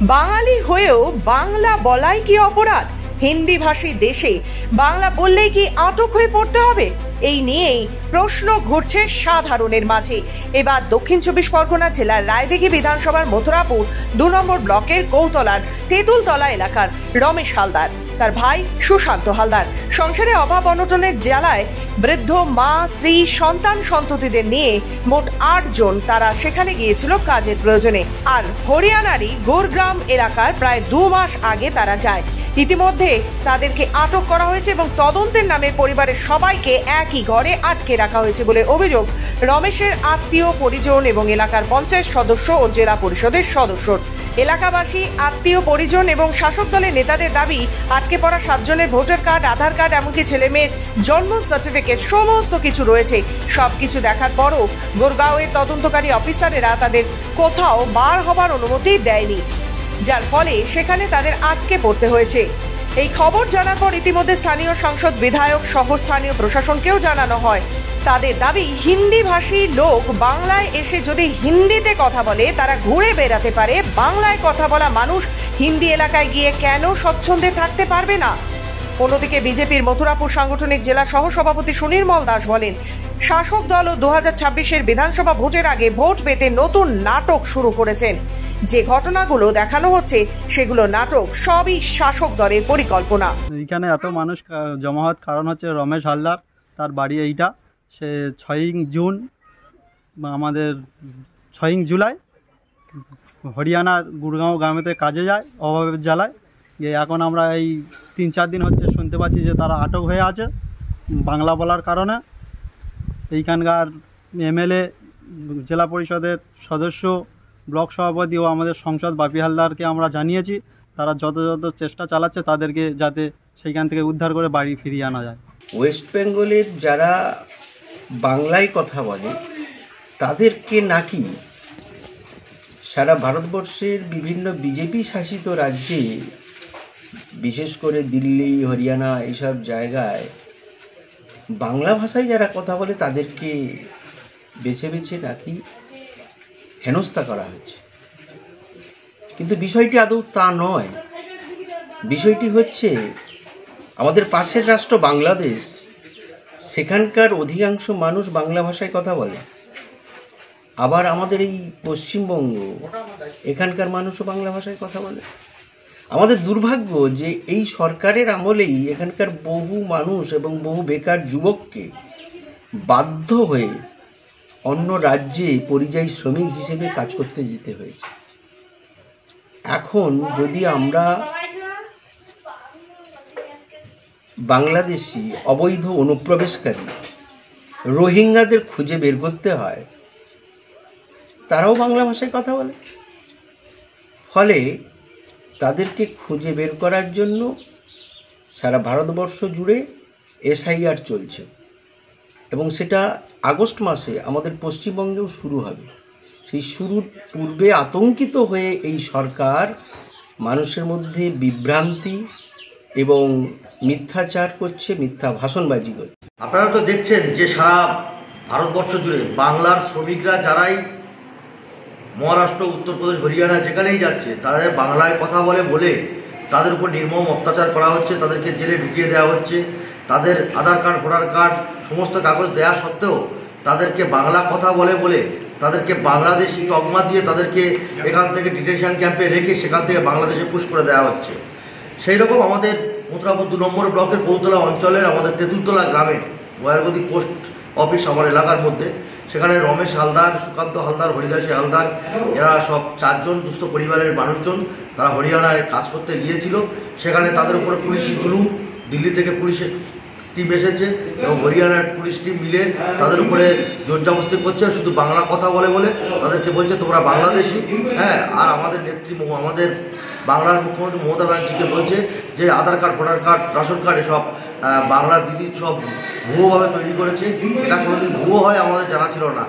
বাঙালি হয়েও বাংলা বলাই কি অপরাধ? হিন্দি ভাষী দেশে বাংলা বললেই কি আটক হয়ে পড়তে হবে? এই নিয়েই প্রশ্ন ঘুরছে সাধারণের মাঝে। এবার দক্ষিণ চব্বিশ পরগনা জেলার রায়দিঘি বিধানসভার মথুরাপুর 2 নম্বর ব্লকের কৌতলার তেঁতুলতলা এলাকার রমেশ হালদার, তার ভাই সুশান্ত হালদার সংসারে অভাব অনটনের জ্বালায় বৃদ্ধ মা, স্ত্রী, সন্তান সন্ততিদের নিয়ে মোট 8 জন তারা সেখানে গিয়েছিল কাজের প্রয়োজনে। আর হরিয়ানারই গুরগ্রাম এলাকার প্রায় 2 মাস আগে তারা যায়। ইতিমধ্যে তাদেরকে আটক করা হয়েছে এবং তদন্তের নামে পরিবারের সবাইকে একই ঘরে আটকে রাখা হয়েছে বলে অভিযোগ রমেশের আত্মীয় পরিজন এবং এলাকার পঞ্চায়েত সদস্য ও জেলা পরিষদের সদস্যর। এলাকাবাসী, আত্মীয় পরিজন এবং শাসক দলের নেতাদের দাবি, আটকে পড়া 7 জনের ভোটার কার্ড, আধার কার্ড, এমনকি ছেলেমেয়ের জন্ম সার্টিফিকেট সমস্ত কিছু রয়েছে। সবকিছু দেখার পরও গুরগাঁওয়ের তদন্তকারী অফিসারেরা তাদের কোথাও বার হবার অনুমতি দেয়নি, যার ফলে সেখানে তাদের আটকে পড়তে হয়েছে। এই খবর জানার পর ইতিমধ্যে স্থানীয় সাংসদ, বিধায়ক সহ স্থানীয় প্রশাসনকেও জানানো হয়। তাদের দাবি, হিন্দি ভাষী লোক বাংলায় এসে যদি হিন্দিতে কথা বলে তারা ঘুরে বেড়াতে পারে, বাংলায় কথা বলা মানুষ হিন্দি এলাকায় গিয়ে কেন স্বচ্ছন্দে থাকতে পারবে না? অন্যদিকে বিজেপির মথুরাপুর সাংগঠনিক জেলা সহসভাপতি সুনির্মল দাস বলেন, শাসক দল ও 2026-এর বিধানসভা ভোটের আগে ভোট পেতে নতুন নাটক শুরু করেছেন। যে ঘটনাগুলো দেখানো হচ্ছে সেগুলো নাটক, সবই শাসক দলের পরিকল্পনা। এখানে এত মানুষ জমা হওয়ার কারণ হচ্ছে রমেশ হালদার, তার বাড়ি এইটা। সে 6 জুন আমাদের 6 জুলাই হরিয়ানার গুরগাঁও গ্রামেতে কাজে যায় অভাবের জ্বালায়। এখন আমরা এই 3-4 দিন হচ্ছে শুনতে পাচ্ছি যে তারা আটক হয়ে আছে বাংলা বলার কারণে। এইখানকার এমএলএ, জেলা পরিষদের সদস্য, ব্লক সভাপতি ও আমাদের সংসদ বাপি হালদারকে আমরা জানিয়েছি। তারা যত চেষ্টা চালাচ্ছে তাদেরকে যাতে সেইখান থেকে উদ্ধার করে বাড়ি ফিরিয়ে আনা যায়। ওয়েস্ট বেঙ্গলের যারা বাংলায় কথা বলে তাদেরকে নাকি সারা ভারতবর্ষের বিভিন্ন বিজেপি শাসিত রাজ্যে, বিশেষ করে দিল্লি, হরিয়ানা এইসব জায়গায় বাংলা ভাষায় যারা কথা বলে তাদেরকে বেছে বেছে নাকি হেনস্থা করা হয়েছে। কিন্তু বিষয়টি আদৌ তা নয়। বিষয়টি হচ্ছে আমাদের পাশের রাষ্ট্র বাংলাদেশ, সেখানকার অধিকাংশ মানুষ বাংলা ভাষায় কথা বলে। আবার আমাদের এই পশ্চিমবঙ্গ, এখানকার মানুষও বাংলা ভাষায় কথা বলে। আমাদের দুর্ভাগ্য যে এই সরকারের আমলেই এখানকার বহু মানুষ এবং বহু বেকার যুবককে বাধ্য হয়ে অন্য রাজ্যে পরিযায়ী শ্রমিক হিসেবে কাজ করতে যেতে হয়েছে। এখন যদি আমরা বাংলাদেশি অবৈধ অনুপ্রবেশকারী রোহিঙ্গাদের খুঁজে বের করতে হয়, তারাও বাংলা ভাষায় কথা বলে। ফলে তাদেরকে খুঁজে বের করার জন্য সারা ভারতবর্ষ জুড়ে এসআইআর চলছে এবং সেটা আগস্ট মাসে আমাদের পশ্চিমবঙ্গেও শুরু হবে। সেই শুরুর পূর্বে আতঙ্কিত হয়ে এই সরকার মানুষের মধ্যে বিভ্রান্তি এবং মিথ্যাচার করছে, মিথ্যা ভাষণবাজি করছে। আপনারা তো দেখছেন যে সারা ভারতবর্ষ জুড়ে বাংলার শ্রমিকরা যারাই মহারাষ্ট্র, উত্তরপ্রদেশ, হরিয়ানা যেখানেই যাচ্ছে তাদের বাংলায় কথা বলে তাদের উপর নির্মম অত্যাচার করা হচ্ছে, তাদেরকে জেলে ঢুকিয়ে দেওয়া হচ্ছে। তাদের আধার কার্ড, ভোটার কার্ড সমস্ত কাগজ দেওয়া সত্ত্বেও তাদেরকে বাংলা কথা বলে তাদেরকে বাংলাদেশি তকমা দিয়ে তাদেরকে এখান থেকে ডিটেনশন ক্যাম্পে রেখে সেখান থেকে বাংলাদেশে পুশ করে দেওয়া হচ্ছে। সেই রকম আমাদের মথুরাপুর 2 নম্বর ব্লকের কৌতলা অঞ্চলের আমাদের তেঁতুলতলা গ্রামের গয়ারগতি পোস্ট অফিস আমার এলাকার মধ্যে, সেখানে রমেশ হালদার, সুকান্ত হালদার, হরিদাসী হালদার, এরা সব 4 জন দুস্থ পরিবারের মানুষজন, তারা হরিয়ানায় কাজ করতে গিয়েছিল। সেখানে তাদের উপরে পুলিশি জুলুম, দিল্লি থেকে পুলিশের টিম এসেছে এবং হরিয়ানার পুলিশ টিম মিলে তাদের উপরে জোরজবরদস্তি করছে। শুধু বাংলা কথা বলে তাদেরকে বলছে তোমরা বাংলাদেশি। আর আমাদের নেত্রী, আমাদের বাংলার মুখ্যমন্ত্রী মমতা ব্যানার্জিকে বলছে যে Aadhaar card, voter card, ration card এসব বাংলা দিদি সব ভুয়োভাবে তৈরি করেছে। এটা কোনোদিন ভুয়ো হয় আমাদের জানা ছিল না।